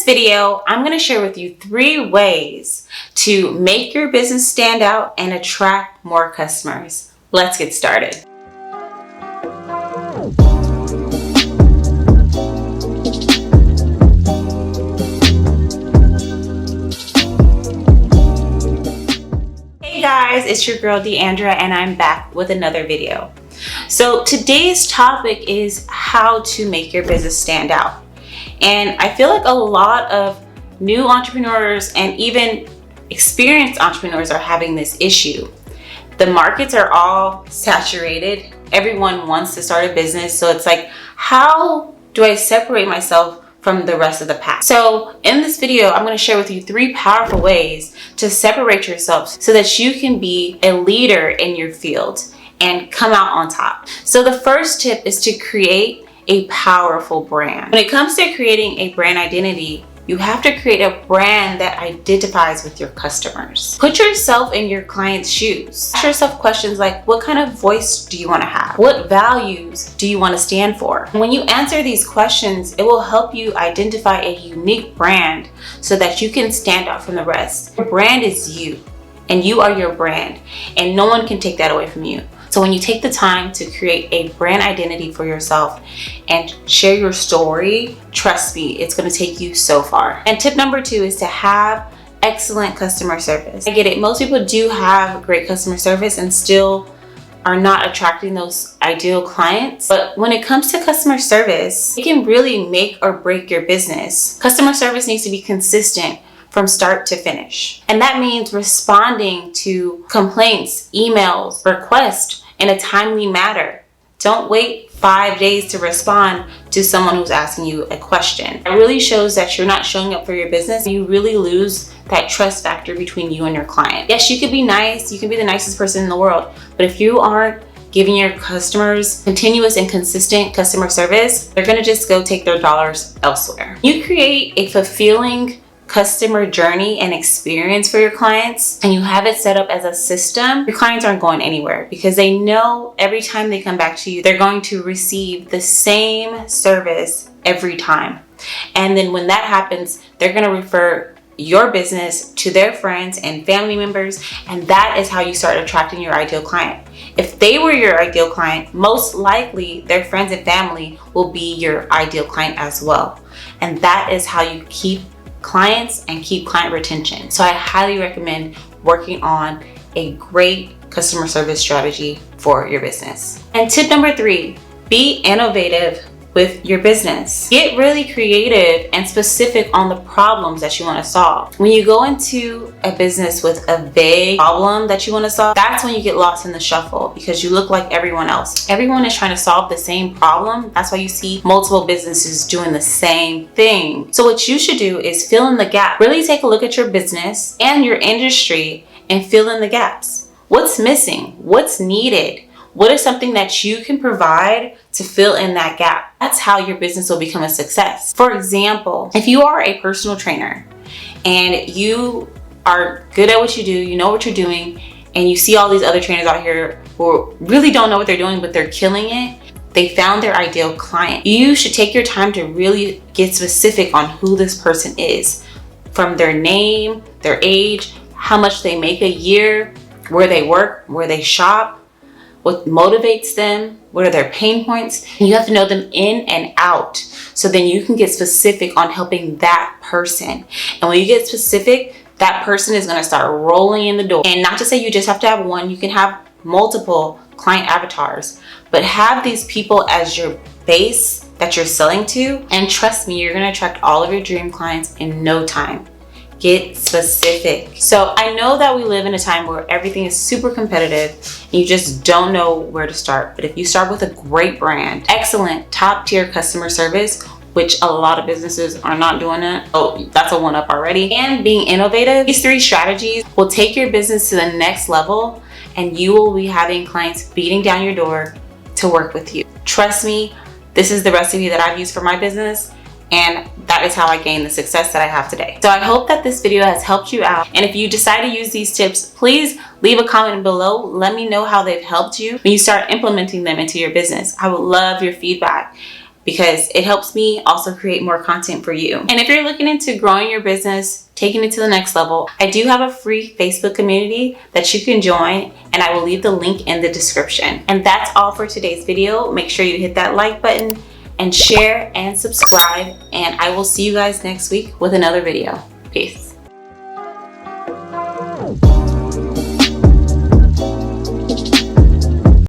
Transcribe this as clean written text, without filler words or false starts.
this video, I'm going to share with you 3 ways to make your business stand out and attract more customers. Let's get started. Hey guys, it's your girl DeAndra and I'm back with another video. So today's topic is how to make your business stand out. And I feel like a lot of new entrepreneurs and even experienced entrepreneurs are having this issue. The markets are all saturated. Everyone wants to start a business. So it's like, how do I separate myself from the rest of the pack? So in this video, I'm going to share with you 3 powerful ways to separate yourself so that you can be a leader in your field and come out on top. So the first tip is to create a powerful brand. When it comes to creating a brand identity, you have to create a brand that identifies with your customers. Put yourself in your client's shoes. Ask yourself questions like, what kind of voice do you want to have? What values do you want to stand for? And when you answer these questions, it will help you identify a unique brand so that you can stand out from the rest. Your brand is you, and you are your brand, and no one can take that away from you. So when you take the time to create a brand identity for yourself and share your story, trust me, it's going to take you so far. And tip number 2 is to have excellent customer service. I get it. Most people do have great customer service and still are not attracting those ideal clients. But when it comes to customer service, it can really make or break your business. Customer service needs to be consistent from start to finish. And that means responding to complaints, emails, requests in a timely manner. Don't wait 5 days to respond to someone who's asking you a question. It really shows that you're not showing up for your business. You really lose that trust factor between you and your client. Yes, you could be nice. You can be the nicest person in the world. But if you aren't giving your customers continuous and consistent customer service, they're going to just go take their dollars elsewhere. You create a fulfilling customer journey and experience for your clients, and you have it set up as a system, your clients aren't going anywhere because they know every time they come back to you, they're going to receive the same service every time. And then when that happens, they're going to refer your business to their friends and family members, and that is how you start attracting your ideal client. If they were your ideal client, most likely their friends and family will be your ideal client as well. And that is how you keep clients and keep client retention. So I highly recommend working on a great customer service strategy for your business. And tip number 3, be innovative with your business. Get really creative and specific on the problems that you want to solve. When you go into a business with a vague problem that you want to solve, that's when you get lost in the shuffle because you look like everyone else. Everyone is trying to solve the same problem. That's why you see multiple businesses doing the same thing. So what you should do is fill in the gap. Really take a look at your business and your industry and fill in the gaps. What's missing? What's needed? What is something that you can provide to fill in that gap? That's how your business will become a success. For example, if you are a personal trainer and you are good at what you do, you know what you're doing, and you see all these other trainers out here who really don't know what they're doing, but they're killing it, they found their ideal client. You should take your time to really get specific on who this person is, from their name, their age, how much they make a year, where they work, where they shop, what motivates them, what are their pain points. And you have to know them in and out. So then you can get specific on helping that person. And when you get specific, that person is going to start rolling in the door. And not to say you just have to have one, you can have multiple client avatars, but have these people as your base that you're selling to. And trust me, you're going to attract all of your dream clients in no time. Get specific. So I know that we live in a time where everything is super competitive and you just don't know where to start. But if you start with a great brand, excellent top tier customer service, which a lot of businesses are not doing that. Oh, that's a 1-up already. And being innovative, these 3 strategies will take your business to the next level and you will be having clients beating down your door to work with you. Trust me, this is the recipe that I've used for my business. And that is how I gained the success that I have today. So I hope that this video has helped you out. And if you decide to use these tips, please leave a comment below. Let me know how they've helped you when you start implementing them into your business. I would love your feedback. because it helps me also create more content for you. And if you're looking into growing your business, taking it to the next level, I do have a free Facebook community that you can join, and I will leave the link in the description. And that's all for today's video. Make sure you hit that like button and share and subscribe, and I will see you guys next week with another video. Peace.